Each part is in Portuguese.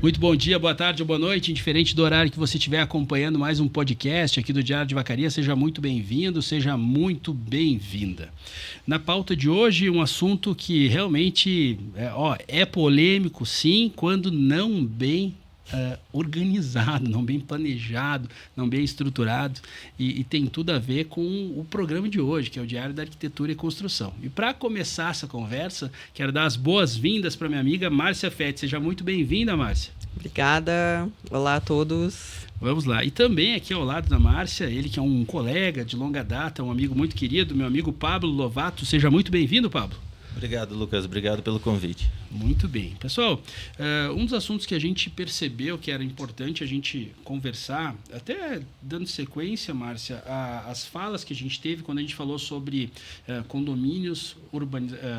Muito bom dia, boa tarde ou boa noite, indiferente do horário que você estiver acompanhando mais um podcast aqui do Diário de Vacaria, seja muito bem-vindo, seja muito bem-vinda. Na pauta de hoje, um assunto que realmente é polêmico, sim, quando não bem organizado, não bem planejado, não bem estruturado e tem tudo a ver com o programa de hoje, que é o Diário da Arquitetura e Construção. E para começar essa conversa, quero dar as boas-vindas para minha amiga Márcia Fetti. Seja muito bem-vinda, Márcia. Obrigada. Olá a todos. Vamos lá. E também aqui ao lado da Márcia, ele que é um colega de longa data, um amigo muito querido, meu amigo Pablo Lovato. Seja muito bem-vindo, Pablo. Obrigado, Lucas. Obrigado pelo convite. Muito bem. Pessoal, um dos assuntos que a gente percebeu que era importante a gente conversar, até dando sequência, Márcia, às falas que a gente teve quando a gente falou sobre condomínios,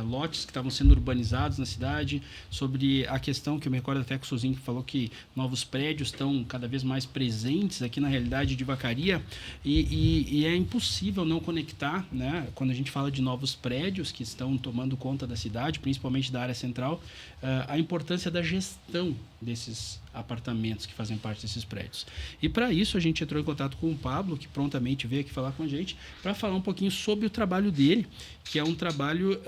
lotes que estavam sendo urbanizados na cidade, sobre a questão que eu me recordo até que o Suzinho falou que novos prédios estão cada vez mais presentes aqui na realidade de Vacaria e é impossível não conectar, né, quando a gente fala de novos prédios que estão tomando conta da cidade, principalmente da área central, a importância da gestão desses apartamentos que fazem parte desses prédios. E para isso a gente entrou em contato com o Pablo, que prontamente veio aqui falar com a gente, para falar um pouquinho sobre o trabalho dele, que é um trabalho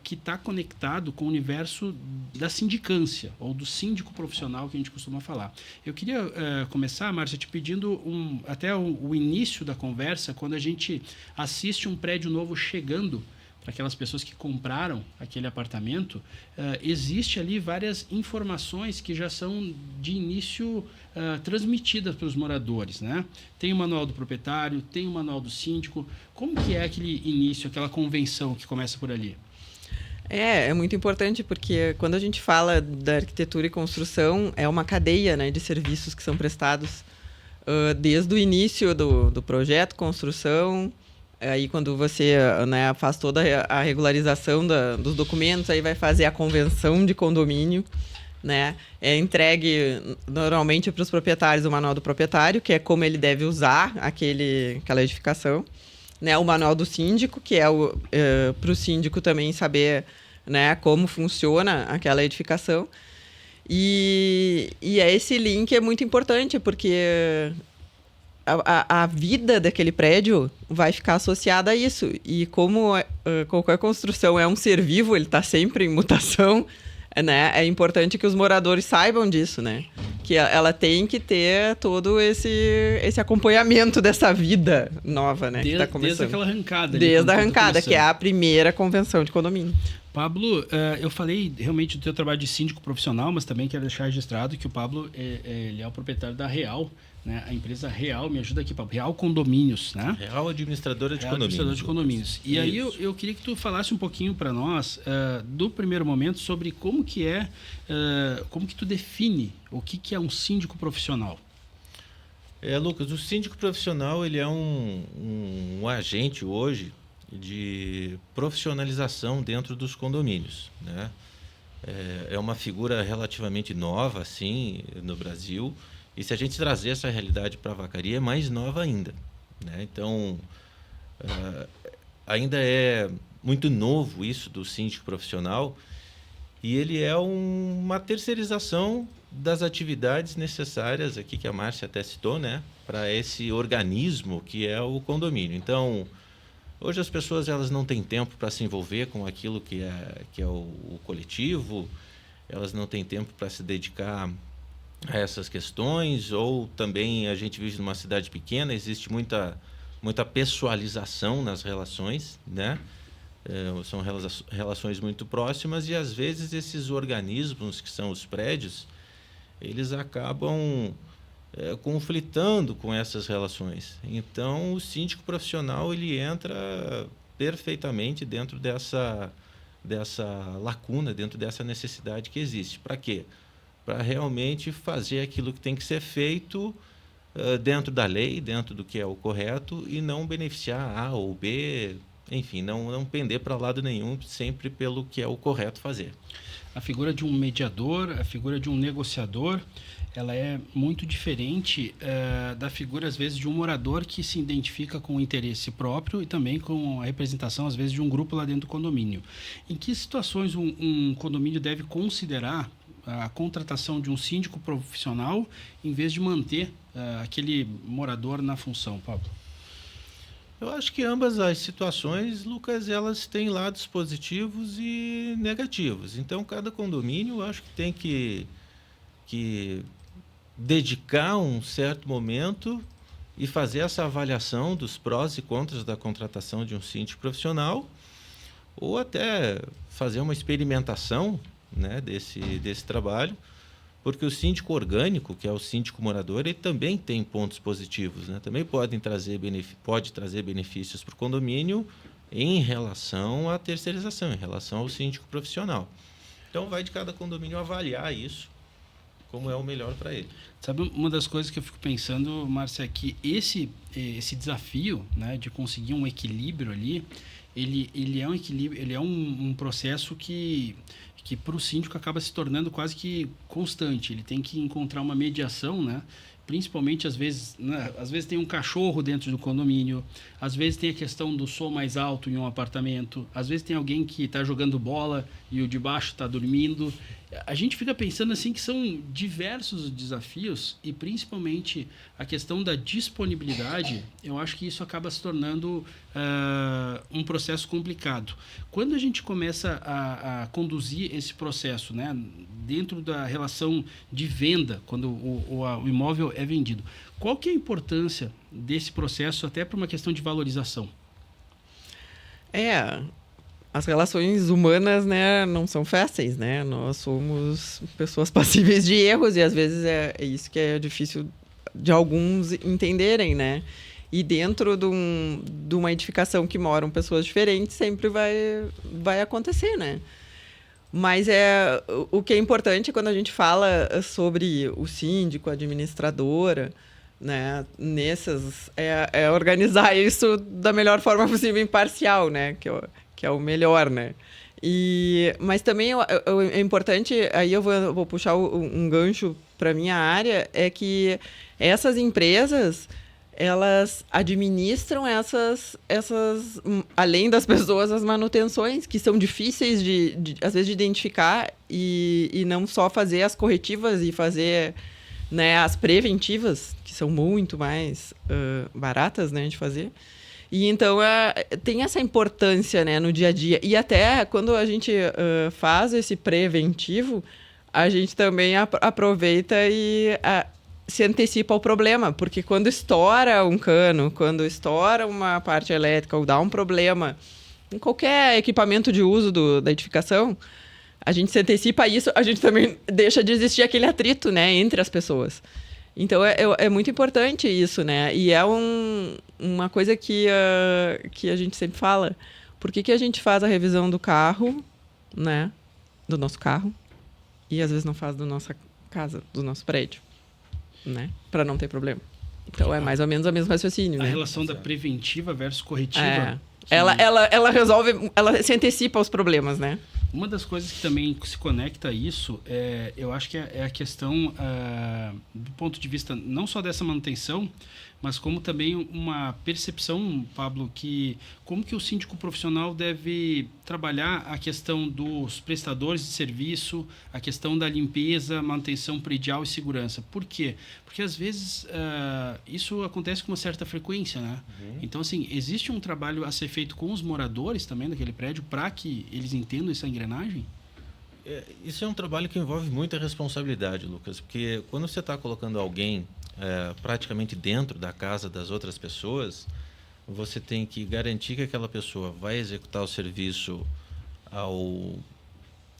que está conectado com o universo da sindicância, ou do síndico profissional que a gente costuma falar. Eu queria começar, Márcia, te pedindo até o início da conversa, quando a gente assiste um prédio novo chegando, para aquelas pessoas que compraram aquele apartamento, existe ali várias informações que já são de início transmitidas para os moradores, né? Tem o manual do proprietário, tem o manual do síndico. Como que é aquele início, aquela convenção que começa por ali? É muito importante porque quando a gente fala da arquitetura e construção, é uma cadeia, né, de serviços que são prestados desde o início do projeto, construção. Aí quando você, né, faz toda a regularização dos documentos, aí vai fazer a convenção de condomínio, né? É entregue normalmente para os proprietários o manual do proprietário, que é como ele deve usar aquela edificação, né? O manual do síndico, que é para o síndico também saber, né, como funciona aquela edificação. E esse link é muito importante, porque a vida daquele prédio vai ficar associada a isso. E como qualquer construção é um ser vivo, ele está sempre em mutação, né? É importante que os moradores saibam disso, né? Que ela tem que ter todo esse acompanhamento dessa vida nova, né? Desde aquela arrancada. Desde a arrancada, que é a primeira convenção de condomínio. Pablo, eu falei realmente do teu trabalho de síndico profissional, mas também quero deixar registrado que o Pablo ele é o proprietário da Real, né? A empresa Real, me ajuda aqui, Pablo, Real Condomínios, né? Real Administradora de Real Condomínios. Administradora de Condomínios. E aí eu queria que tu falasse um pouquinho para nós, do primeiro momento, sobre como que tu define o que é um síndico profissional. Lucas, o síndico profissional ele é um agente hoje de profissionalização dentro dos condomínios, né? É uma figura relativamente nova, assim, no Brasil. E se a gente trazer essa realidade para a Vacaria, é mais nova ainda, né? Então, ainda é muito novo isso do síndico profissional e ele é uma terceirização das atividades necessárias aqui, que a Márcia até citou, né, para esse organismo que é o condomínio. Então, hoje as pessoas elas não têm tempo para se envolver com aquilo que é o coletivo, elas não têm tempo para se dedicar a essas questões, ou também a gente vive numa cidade pequena, existe muita pessoalização nas relações, né? São relações muito próximas e às vezes esses organismos que são os prédios, eles acabam conflitando com essas relações. Então o síndico profissional ele entra perfeitamente dentro dessa lacuna, dentro dessa necessidade que existe. Para quê? Para realmente fazer aquilo que tem que ser feito dentro da lei, dentro do que é o correto, e não beneficiar A ou B, enfim, não pender para lado nenhum, sempre pelo que é o correto fazer. A figura de um mediador, a figura de um negociador, ela é muito diferente da figura, às vezes, de um morador que se identifica com o interesse próprio e também com a representação, às vezes, de um grupo lá dentro do condomínio. Em que situações um condomínio deve considerar a contratação de um síndico profissional em vez de manter aquele morador na função, Pablo? Eu acho que ambas as situações, Lucas, elas têm lados positivos e negativos. Então, cada condomínio, eu acho que tem que dedicar um certo momento e fazer essa avaliação dos prós e contras da contratação de um síndico profissional, ou até fazer uma experimentação, né, desse trabalho, porque o síndico orgânico, que é o síndico morador, ele também tem pontos positivos, né? Também pode trazer benefícios para o condomínio em relação à terceirização, em relação ao síndico profissional. Então, vai de cada condomínio avaliar isso, como é o melhor para ele. Sabe, uma das coisas que eu fico pensando, Márcia, é que esse desafio, né, de conseguir um equilíbrio ali, ele é um equilíbrio, ele é um processo que para o síndico acaba se tornando quase que constante. Ele tem que encontrar uma mediação, né? Principalmente, às vezes, né? Às vezes tem um cachorro dentro do condomínio, às vezes tem a questão do som mais alto em um apartamento, às vezes tem alguém que está jogando bola e o de baixo está dormindo. A gente fica pensando assim que são diversos desafios e principalmente a questão da disponibilidade. Eu acho que isso acaba se tornando um processo complicado. Quando a gente começa a conduzir esse processo, né, dentro da relação de venda, quando o imóvel é vendido, qual que é a importância desse processo até para uma questão de valorização? As relações humanas, né, não são fáceis, né? Nós somos pessoas passíveis de erros e às vezes é isso que é difícil de alguns entenderem, né? E dentro de uma edificação que moram pessoas diferentes sempre vai acontecer, né? Mas o que é importante quando a gente fala sobre o síndico, a administradora, né, é organizar isso da melhor forma possível, imparcial, né, que é o melhor, né. Mas também é importante, aí eu vou puxar um gancho para minha área, é que essas empresas, elas administram além das pessoas, as manutenções, que são difíceis às vezes, de identificar e não só fazer as corretivas e fazer, né, as preventivas, que são muito mais baratas, né, de fazer. E então tem essa importância, né, no dia a dia. E até quando a gente faz esse preventivo, a gente também aproveita e se antecipa ao problema, porque quando estoura um cano, quando estoura uma parte elétrica ou dá um problema em qualquer equipamento de uso da edificação, a gente se antecipa a isso, a gente também deixa de existir aquele atrito, né, entre as pessoas. Então, é muito importante isso, né? E é uma coisa que a gente sempre fala. Por que a gente faz a revisão do carro, né? Do nosso carro, e às vezes não faz da nossa casa, do nosso prédio, né? Para não ter problema. Então, é mais ou menos o mesmo raciocínio, a né? relação da preventiva versus corretiva. Ela resolve, ela se antecipa aos problemas, né? Uma das coisas que também se conecta a isso, eu acho que é a questão, do ponto de vista não só dessa manutenção, mas como também uma percepção, Pablo, como que o síndico profissional deve trabalhar a questão dos prestadores de serviço, a questão da limpeza, manutenção predial e segurança. Por quê? Porque às vezes isso acontece com uma certa frequência, né? Uhum. Então, assim, existe um trabalho a ser feito com os moradores também daquele prédio para que eles entendam essa engrenagem? Isso é um trabalho que envolve muita responsabilidade, Lucas, porque quando você está colocando alguém praticamente dentro da casa das outras pessoas, você tem que garantir que aquela pessoa vai executar o serviço ao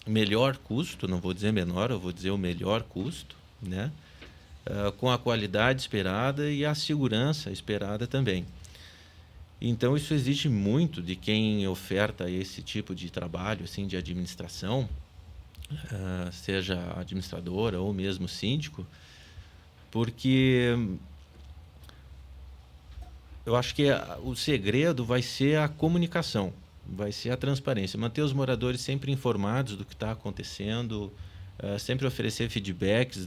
melhor custo, não vou dizer menor, eu vou dizer o melhor custo, né? Com a qualidade esperada e a segurança esperada também. Então, isso exige muito de quem oferta esse tipo de trabalho, assim, de administração, seja administradora ou mesmo síndico, porque eu acho que o segredo vai ser a comunicação, vai ser a transparência, manter os moradores sempre informados do que está acontecendo, sempre oferecer feedbacks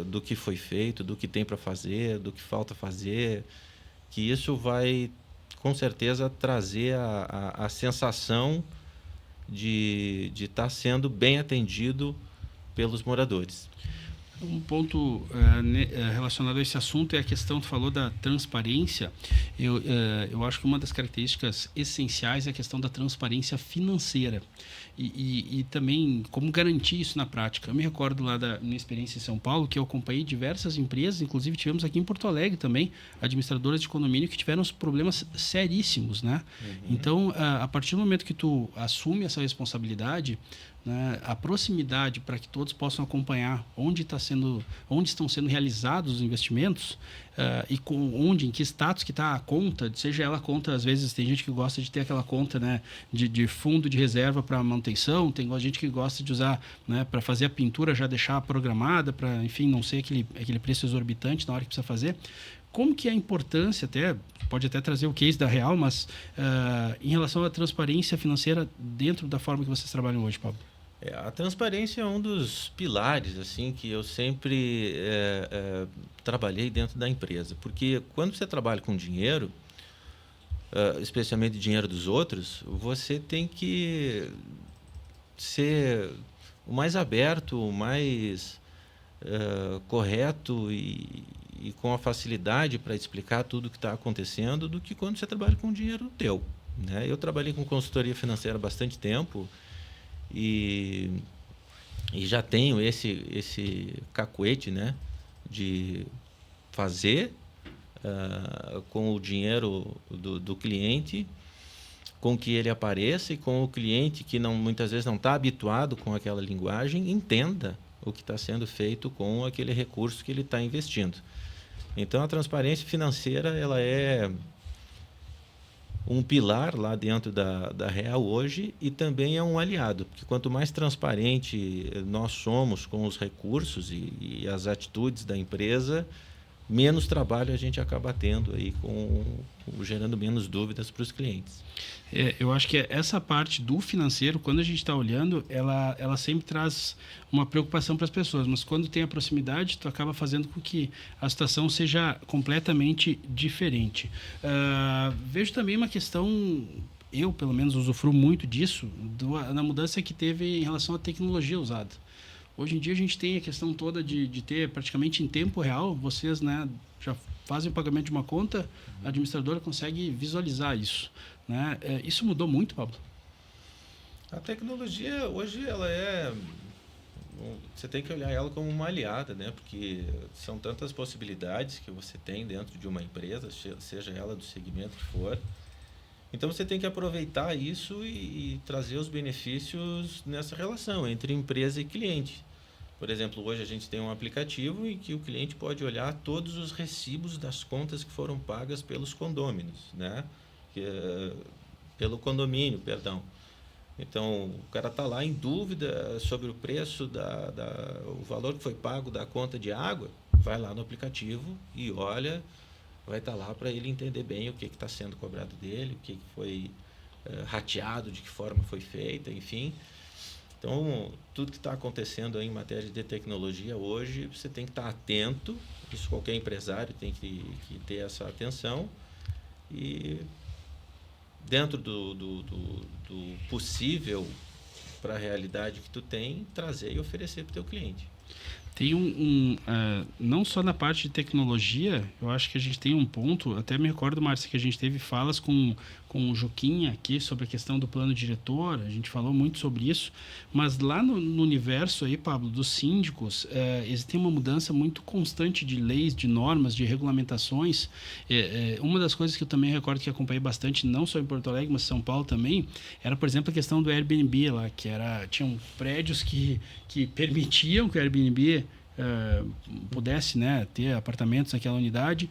do que foi feito, do que tem para fazer, do que falta fazer, que isso vai, com certeza, trazer a sensação de estar sendo bem atendido pelos moradores. Um ponto relacionado a esse assunto é a questão, tu falou da transparência. Eu acho que uma das características essenciais é a questão da transparência financeira. E também como garantir isso na prática. Eu me recordo lá da minha experiência em São Paulo, que eu acompanhei diversas empresas, inclusive tivemos aqui em Porto Alegre também, administradoras de condomínio que tiveram problemas seríssimos, né? Então, a partir do momento que tu assume essa responsabilidade, né, a proximidade para que todos possam acompanhar onde estão sendo realizados os investimentos e em que status que está a conta, seja ela conta, às vezes tem gente que gosta de ter aquela conta, né, de fundo de reserva para manutenção, tem gente que gosta de usar, né, para fazer a pintura, já deixar programada, para, enfim, não ser aquele preço exorbitante na hora que precisa fazer. Como que é a importância, pode até trazer o case da Real, mas em relação à transparência financeira dentro da forma que vocês trabalham hoje, Pablo? A transparência é um dos pilares assim que eu sempre trabalhei dentro da empresa, porque quando você trabalha com dinheiro, especialmente dinheiro dos outros, você tem que ser o mais aberto, o mais correto e com a facilidade para explicar tudo o que está acontecendo do que quando você trabalha com dinheiro teu, né? Eu trabalhei com consultoria financeira há bastante tempo e já tenho esse cacuete, né, de fazer com o dinheiro do cliente, com que ele apareça e com o cliente que muitas vezes não está habituado com aquela linguagem, entenda o que está sendo feito com aquele recurso que ele está investindo. Então, a transparência financeira ela é um pilar lá dentro da Real hoje e também é um aliado, porque quanto mais transparente nós somos com os recursos e as atitudes da empresa, menos trabalho a gente acaba tendo aí gerando menos dúvidas para os clientes. Eu acho que essa parte do financeiro, quando a gente está olhando, ela sempre traz uma preocupação para as pessoas, mas quando tem a proximidade, tu acaba fazendo com que a situação seja completamente diferente. Vejo também uma questão, eu pelo menos usufruo muito disso, na mudança que teve em relação à tecnologia usada. Hoje em dia a gente tem a questão toda de ter praticamente em tempo real, vocês, né, já fazem o pagamento de uma conta, a administradora consegue visualizar isso, né? Isso mudou muito, Pablo? A tecnologia hoje você tem que olhar ela como uma aliada, né? Porque são tantas possibilidades que você tem dentro de uma empresa, seja ela do segmento que for. Então você tem que aproveitar isso e trazer os benefícios nessa relação entre empresa e cliente. Por exemplo, hoje a gente tem um aplicativo em que o cliente pode olhar todos os recibos das contas que foram pagas pelos condôminos, né? Pelo condomínio, perdão. Então, o cara está lá em dúvida sobre o preço, o valor que foi pago da conta de água, vai lá no aplicativo e olha, vai estar lá para ele entender bem o que está sendo cobrado dele, o que foi rateado, de que forma foi feita, enfim. Então, tudo que está acontecendo aí em matéria de tecnologia hoje, você tem que estar atento, isso qualquer empresário tem que ter essa atenção e dentro do possível para a realidade que tu tem, trazer e oferecer para o teu cliente. Tem não só na parte de tecnologia, eu acho que a gente tem um ponto, até me recordo, Márcia, que a gente teve falas com o Juquinha aqui sobre a questão do plano diretor, a gente falou muito sobre isso, mas lá no universo aí, Pablo, dos síndicos, existe uma mudança muito constante de leis, de normas, de regulamentações. Uma das coisas que eu também recordo que acompanhei bastante, não só em Porto Alegre, mas em São Paulo também, era, por exemplo, a questão do Airbnb lá, tinham prédios que permitiam que o Airbnb pudesse, né, ter apartamentos naquela unidade,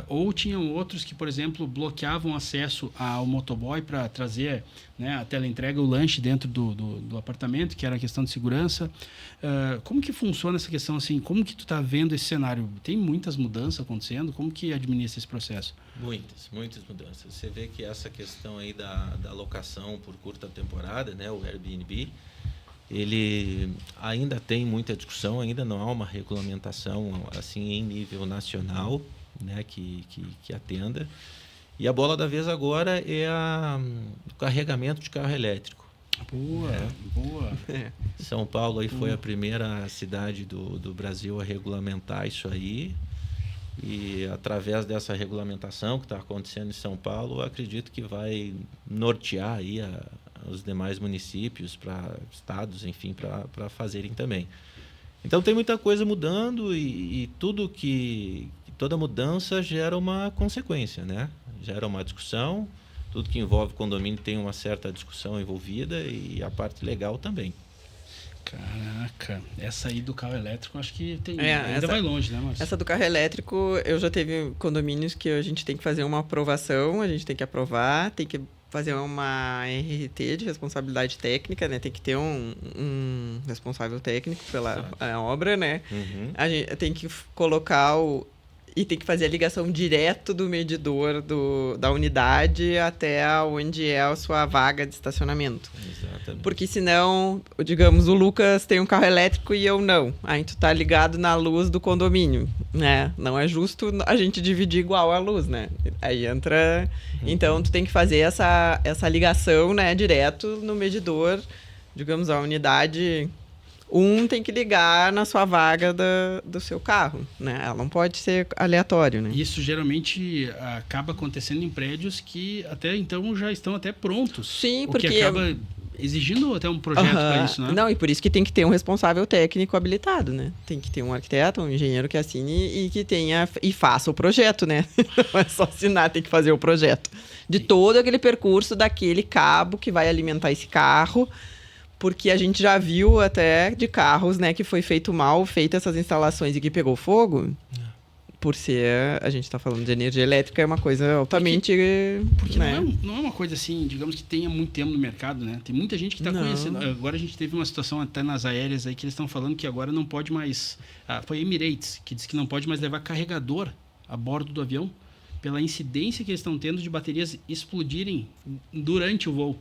ou tinham outros que, por exemplo, bloqueavam acesso ao motoboy para trazer, né, a teleentrega, o lanche dentro do apartamento, que era a questão de segurança. Como que funciona essa questão assim? Como que tu está vendo esse cenário? Tem muitas mudanças acontecendo? Como que administra esse processo? Muitas mudanças. Você vê que essa questão aí da locação por curta temporada, né, o Airbnb, ele ainda tem muita discussão, ainda não há uma regulamentação assim em nível nacional, né, que atenda. E a bola da vez agora é o carregamento de carro elétrico. Boa. São Paulo aí foi a primeira cidade do Brasil a regulamentar isso aí. E através dessa regulamentação que está acontecendo em São Paulo, eu acredito que vai nortear aí os demais municípios, para estados, enfim, para fazerem também. Então tem muita coisa mudando e toda mudança gera uma consequência, né? Gera uma discussão, tudo que envolve condomínio tem uma certa discussão envolvida e a parte legal também. Caraca, essa aí do carro elétrico acho que ainda vai longe, né, Márcio? Essa do carro elétrico, eu já teve condomínios que a gente tem que fazer uma aprovação, a gente tem que aprovar, tem que fazer uma RRT de responsabilidade técnica, né? Tem que ter um responsável técnico pela obra, né? Uhum. A gente tem que colocar e tem que fazer a ligação direto do medidor da unidade até onde é a sua vaga de estacionamento. Exatamente. Porque senão, digamos, o Lucas tem um carro elétrico e eu não. Aí tu tá ligado na luz do condomínio, né? Não é justo a gente dividir igual a luz, né? Aí entra... Então, tu tem que fazer essa ligação, né, direto no medidor, digamos, a unidade... tem que ligar na sua vaga do seu carro, né? Ela não pode ser aleatório, né? Isso geralmente acaba acontecendo em prédios que até então já estão até prontos. Sim, porque... O que acaba exigindo até um projeto para isso, né? Não, e por isso que tem que ter um responsável técnico habilitado, né? Tem que ter um arquiteto, um engenheiro que assine e que tenha... E faça o projeto, né? Não é só assinar, tem que fazer o projeto. De todo aquele percurso daquele cabo que vai alimentar esse carro... Porque a gente já viu até de carros, né, que foi feito essas instalações e que pegou fogo. Por ser, a gente está falando de energia elétrica, é uma coisa altamente... Porque né? não é uma coisa assim, digamos, que tenha muito tempo no mercado, né? Tem muita gente que está conhecendo. Agora a gente teve uma situação até nas aéreas aí que eles estão falando que agora não pode mais... foi a Emirates, que disse que não pode mais levar carregador a bordo do avião pela incidência que eles estão tendo de baterias explodirem durante o voo.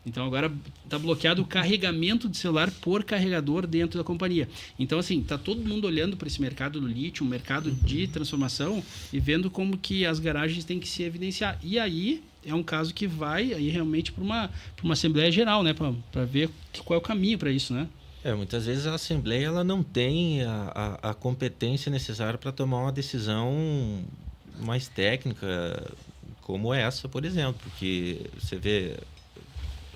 Então agora está bloqueado o carregamento de celular por carregador dentro da companhia. Então assim, está todo mundo olhando para esse mercado do lítio, um mercado de transformação e vendo como que as garagens têm que se evidenciar. E aí é um caso que vai aí realmente para uma Assembleia Geral, né, para ver qual é o caminho para isso, né? Muitas vezes a Assembleia ela não tem a competência necessária para tomar uma decisão mais técnica como essa, por exemplo, porque você vê...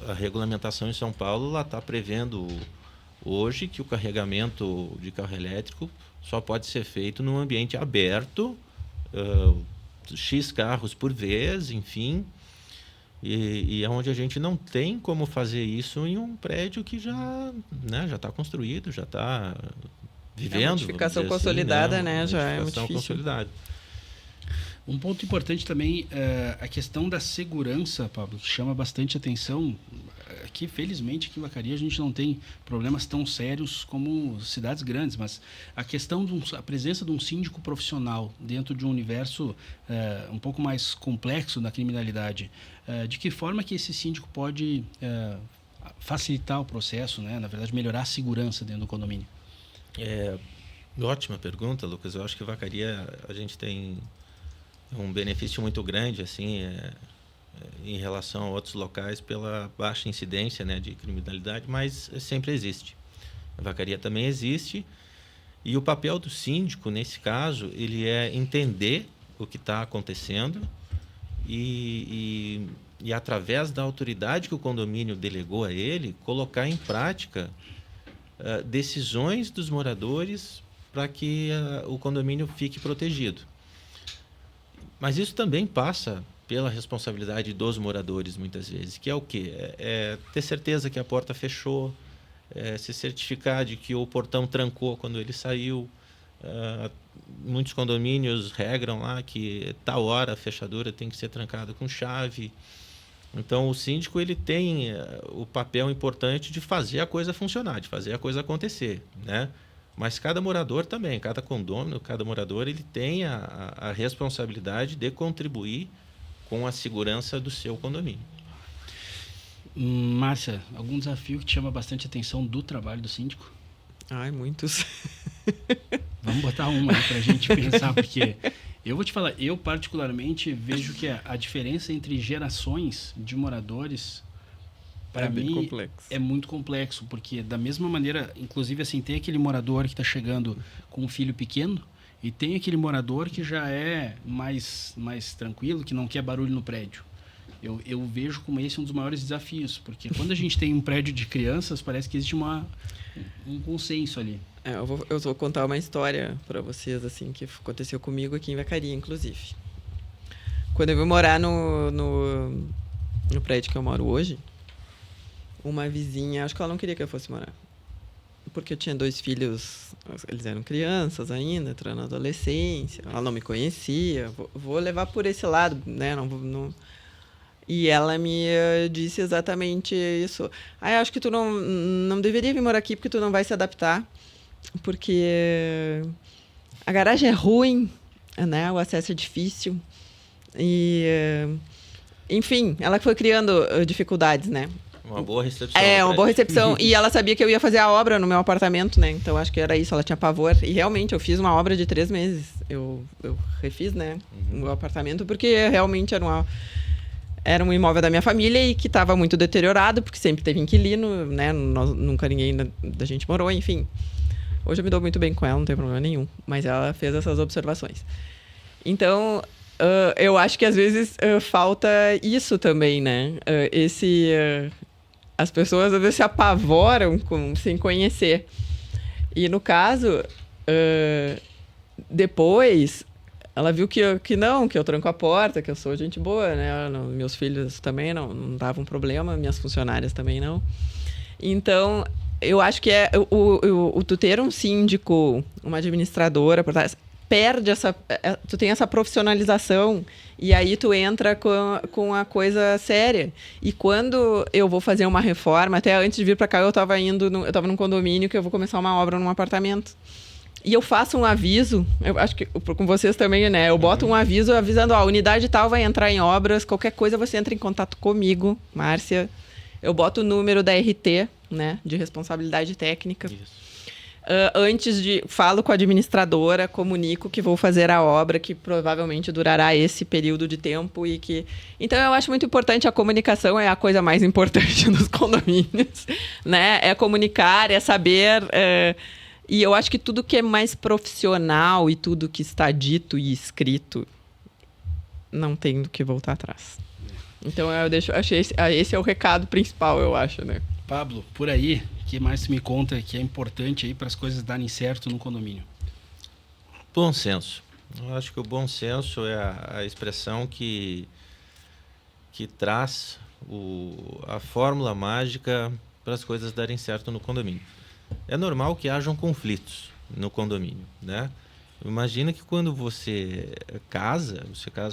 A regulamentação em São Paulo está prevendo hoje que o carregamento de carro elétrico só pode ser feito num ambiente aberto, X carros por vez, enfim, e é onde a gente não tem como fazer isso em um prédio que já está construído, já está vivendo. A modificação consolidada, assim, né? Já é muito difícil. Consolidada. Um ponto importante também é a questão da segurança, Pablo, que chama bastante atenção. Aqui, felizmente, aqui em Vacaria a gente não tem problemas tão sérios como cidades grandes, mas a questão a presença de um síndico profissional dentro de um universo um pouco mais complexo da criminalidade, de que forma que esse síndico pode facilitar o processo, né? Na verdade, melhorar a segurança dentro do condomínio? Ótima pergunta, Lucas. Eu acho que Vacaria a gente tem um benefício muito grande assim em relação a outros locais pela baixa incidência, né, de criminalidade, mas sempre existe. A Vacaria também existe e o papel do síndico nesse caso ele é entender o que está acontecendo e através da autoridade que o condomínio delegou a ele colocar em prática decisões dos moradores para que o condomínio fique protegido. Mas isso também passa pela responsabilidade dos moradores, muitas vezes, que é o quê? É ter certeza que a porta fechou, se certificar de que o portão trancou quando ele saiu. Muitos condomínios regram lá que tal hora a fechadura tem que ser trancada com chave. Então, o síndico ele tem o papel importante de fazer a coisa funcionar, de fazer a coisa acontecer, né? Mas cada morador também, cada condomínio, cada morador, ele tem a responsabilidade de contribuir com a segurança do seu condomínio. Márcia, algum desafio que te chama bastante atenção do trabalho do síndico? Muitos. Vamos botar uma aí para a gente pensar, porque eu vou te falar, eu particularmente vejo que a diferença entre gerações de moradores Para bem mim, complexo. é muito complexo, porque da mesma maneira, inclusive assim, tem aquele morador que está chegando com um filho pequeno e tem aquele morador que já é mais tranquilo, que não quer barulho no prédio. Eu vejo como esse um dos maiores desafios, porque quando a gente tem um prédio de crianças, parece que existe um consenso ali. Eu vou contar uma história para vocês, assim, que aconteceu comigo aqui em Vacaria, inclusive. Quando eu vim morar no prédio que eu moro hoje, uma vizinha, acho que ela não queria que eu fosse morar. Porque eu tinha 2 filhos, eles eram crianças ainda, entrando na adolescência, ela não me conhecia, vou levar por esse lado, né? Não. E ela me disse exatamente isso. Eu acho que tu não deveria vir morar aqui porque tu não vai se adaptar, porque a garagem é ruim, né? O acesso é difícil. E, enfim, ela foi criando dificuldades, né? Uma boa recepção. Uma boa recepção. E ela sabia que eu ia fazer a obra no meu apartamento, né? Então, acho que era isso. Ela tinha pavor. E, realmente, eu fiz uma obra de 3 meses. Eu refiz, né? O meu apartamento, porque realmente era um imóvel da minha família e que estava muito deteriorado, porque sempre teve inquilino, né? Nunca ninguém da gente morou, enfim. Hoje eu me dou muito bem com ela, não tem problema nenhum. Mas ela fez essas observações. Então, eu acho que às vezes falta isso também, né? As pessoas às vezes se apavoram sem conhecer. E no caso, depois, ela viu que eu tranco a porta, que eu sou gente boa, né? Meus filhos também não davam problema, minhas funcionárias também não. Então, eu acho que tu ter um síndico, uma administradora, tu tem essa profissionalização e aí tu entra com a coisa séria. E quando eu vou fazer uma reforma, até antes de vir para cá eu estava num condomínio que eu vou começar uma obra num apartamento. E eu faço um aviso, eu acho que com vocês também, né? Eu boto um aviso avisando, a unidade tal vai entrar em obras, qualquer coisa você entra em contato comigo, Márcia. Eu boto o número da RT, né? De responsabilidade técnica. Isso. Falo com a administradora, comunico que vou fazer a obra, que provavelmente durará esse período de tempo Então, eu acho muito importante, a comunicação é a coisa mais importante nos condomínios, né? É comunicar, é saber... E eu acho que tudo que é mais profissional e tudo que está dito e escrito, não tem do que voltar atrás. Então, esse é o recado principal, eu acho, né? Pablo, por aí, o que mais me conta que é importante aí para as coisas darem certo no condomínio? Bom senso. Eu acho que o bom senso é a expressão que traz a fórmula mágica para as coisas darem certo no condomínio. É normal que hajam conflitos no condomínio, né? Imagina que quando você casa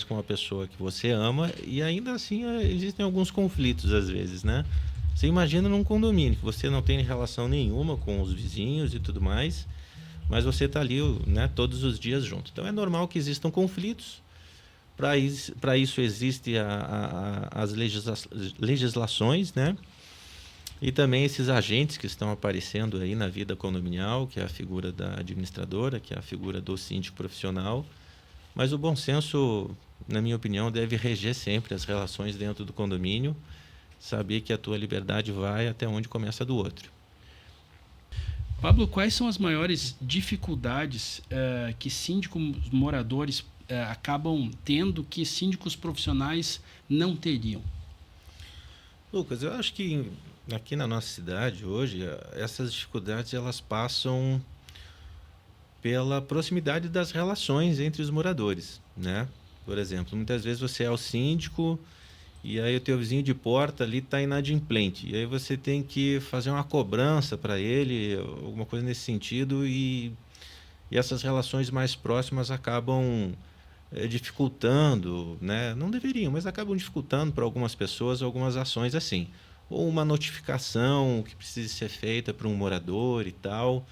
com uma pessoa que você ama e ainda assim existem alguns conflitos às vezes, né? Você imagina num condomínio que você não tem relação nenhuma com os vizinhos e tudo mais, mas você está ali, né, todos os dias junto. Então é normal que existam conflitos. Para isso existem as legislações, né? E também esses agentes que estão aparecendo aí na vida condominial, que é a figura da administradora, que é a figura do síndico profissional. Mas o bom senso, na minha opinião, deve reger sempre as relações dentro do condomínio, saber que a tua liberdade vai até onde começa a do outro. Pablo, quais são as maiores dificuldades que síndicos moradores acabam tendo que síndicos profissionais não teriam? Lucas, eu acho que aqui na nossa cidade hoje, essas dificuldades elas passam pela proximidade das relações entre os moradores, né? Por exemplo, muitas vezes você é o síndico e aí o teu vizinho de porta ali está inadimplente. E aí você tem que fazer uma cobrança para ele, alguma coisa nesse sentido, e essas relações mais próximas acabam dificultando, né? Não deveriam, mas acabam dificultando para algumas pessoas algumas ações assim. Ou uma notificação que precisa ser feita para um morador e tal.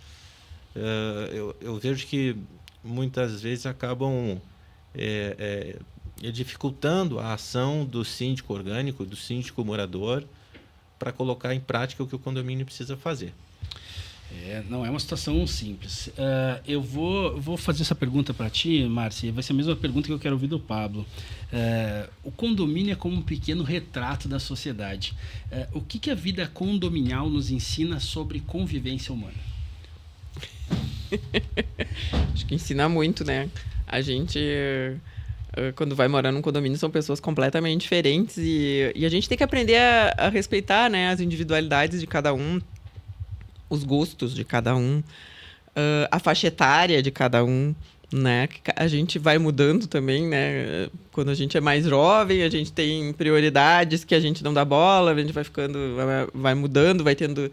Eu vejo que muitas vezes acabam dificultando a ação do síndico orgânico, do síndico morador, para colocar em prática o que o condomínio precisa fazer. Não é uma situação simples. Eu vou fazer essa pergunta para ti, Márcia, e vai ser a mesma pergunta que eu quero ouvir do Pablo. O condomínio é como um pequeno retrato da sociedade. O que a vida condominial nos ensina sobre convivência humana? Acho que ensina muito, né? A gente, quando vai morar num condomínio, são pessoas completamente diferentes e a gente tem que aprender a respeitar, né, as individualidades de cada um, os gostos de cada um, a faixa etária de cada um, né? A gente vai mudando também, né? Quando a gente é mais jovem, a gente tem prioridades que a gente não dá bola, a gente vai ficando, vai mudando, vai tendo,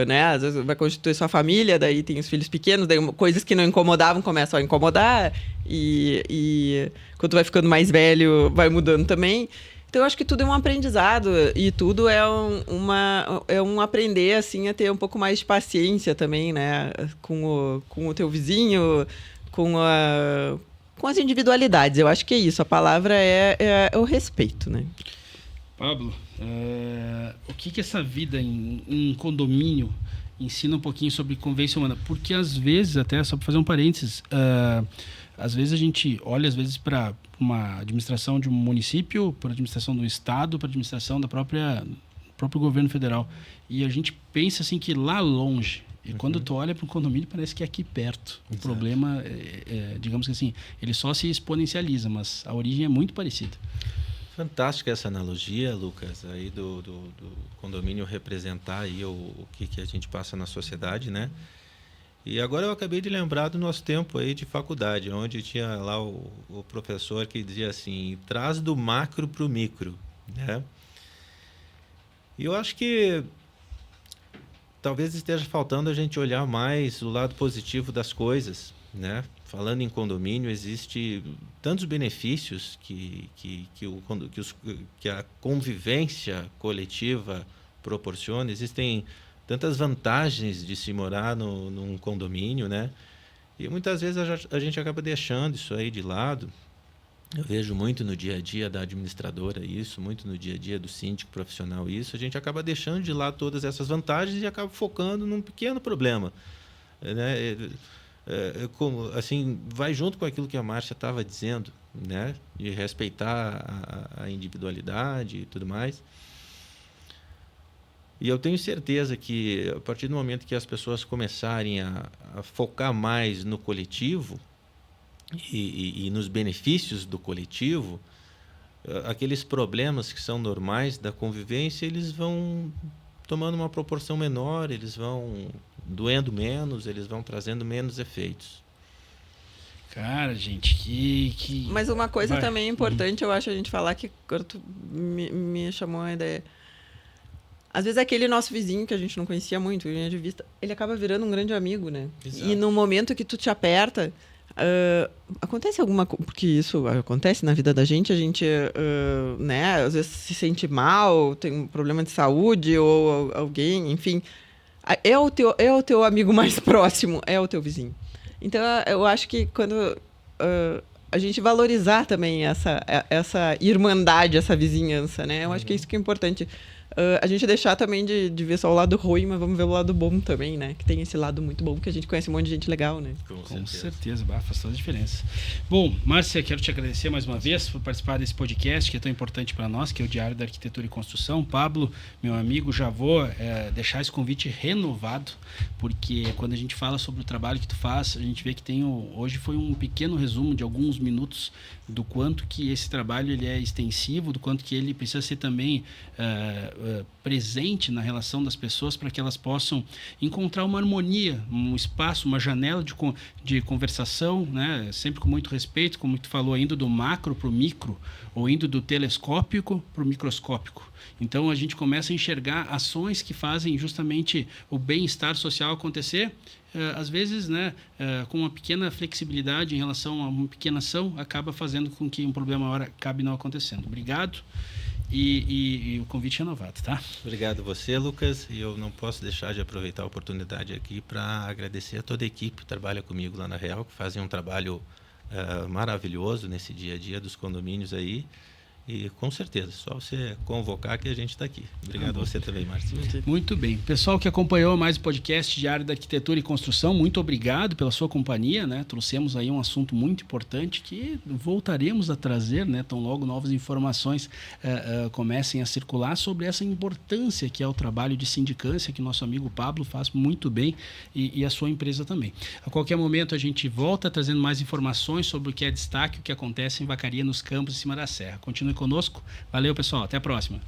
né? Às vezes vai constituir sua família, daí tem os filhos pequenos, daí coisas que não incomodavam começam a incomodar e quando vai ficando mais velho, vai mudando também. Então, eu acho que tudo é um aprendizado e tudo é um aprender, assim, a ter um pouco mais de paciência também, né? Com o teu vizinho, com as individualidades. Eu acho que é isso. A palavra é o respeito, né? Pablo, o que essa vida em condomínio ensina um pouquinho sobre convivência humana? Porque, às vezes, até só para fazer um parênteses, às vezes a gente olha para uma administração de um município, para a administração do estado, para a administração do próprio governo federal. E a gente pensa assim que lá longe, e quando tu olha para um condomínio, parece que é aqui perto. O problema, digamos que assim, ele só se exponencializa, mas a origem é muito parecida. Fantástica essa analogia, Lucas, aí do condomínio representar aí o que a gente passa na sociedade, né? E agora eu acabei de lembrar do nosso tempo aí de faculdade, onde tinha lá o professor que dizia assim, traz do macro para o micro, né? E eu acho que talvez esteja faltando a gente olhar mais o lado positivo das coisas, né? Falando em condomínio, existe tantos benefícios que a convivência coletiva proporciona, existem tantas vantagens de se morar num condomínio, né? E muitas vezes a gente acaba deixando isso aí de lado. Eu vejo muito no dia a dia da administradora isso, muito no dia a dia do síndico profissional isso. A gente acaba deixando de lado todas essas vantagens e acaba focando num pequeno problema, né? Assim, vai junto com aquilo que a Márcia estava dizendo, né? De respeitar a individualidade e tudo mais. E eu tenho certeza que, a partir do momento que as pessoas começarem a focar mais no coletivo e nos benefícios do coletivo, aqueles problemas que são normais da convivência, eles vão tomando uma proporção menor, eles vão doendo menos, eles vão trazendo menos efeitos. Cara, gente, que... Mas uma coisa também importante, eu acho, a gente falar, que agora tu me chamou a ideia. Às vezes aquele nosso vizinho que a gente não conhecia muito, linha de vista, ele acaba virando um grande amigo, né? Exato. E no momento que tu te aperta, acontece alguma coisa, porque isso acontece na vida da gente, a gente, né, às vezes se sente mal, tem um problema de saúde, ou alguém, enfim, é o teu amigo mais próximo, é o teu vizinho. Então, eu acho que quando a gente valorizar também essa irmandade, essa vizinhança, né? Eu acho que é isso que é importante. A gente deixar também de ver só o lado ruim, mas vamos ver o lado bom também, né? Que tem esse lado muito bom, que a gente conhece um monte de gente legal, né? Com certeza, faz toda a diferença. Bom, Márcia, quero te agradecer mais uma vez por participar desse podcast, que é tão importante para nós, que é o Diário da Arquitetura e Construção. Pablo, meu amigo, já vou deixar esse convite renovado, porque quando a gente fala sobre o trabalho que tu faz, a gente vê que hoje foi um pequeno resumo de alguns minutos do quanto que esse trabalho ele é extensivo, do quanto que ele precisa ser também presente na relação das pessoas, para que elas possam encontrar uma harmonia, um espaço, uma janela de conversação, né? Sempre com muito respeito, como tu falou, indo do macro para o micro, ou indo do telescópico para o microscópico. Então a gente começa a enxergar ações que fazem justamente o bem-estar social acontecer. Às vezes, né, com uma pequena flexibilidade em relação a uma pequena ação, acaba fazendo com que um problema maior acabe não acontecendo. Obrigado. E o convite renovado, tá? Obrigado a você, Lucas. E eu não posso deixar de aproveitar a oportunidade aqui para agradecer a toda a equipe que trabalha comigo lá na Real, que fazem um trabalho maravilhoso nesse dia a dia dos condomínios aí. E com certeza, só você convocar que a gente está aqui. Obrigado a você também, Márcio. Muito bem. Pessoal que acompanhou mais o podcast Diário da Arquitetura e Construção, muito obrigado pela sua companhia, né? Trouxemos aí um assunto muito importante que voltaremos a trazer, né? Tão logo novas informações comecem a circular sobre essa importância que é o trabalho de sindicância que nosso amigo Pablo faz muito bem e a sua empresa também. A qualquer momento a gente volta trazendo mais informações sobre o que é destaque, o que acontece em Vacaria, nos campos em cima da serra. Continue conosco. Valeu, pessoal. Até a próxima.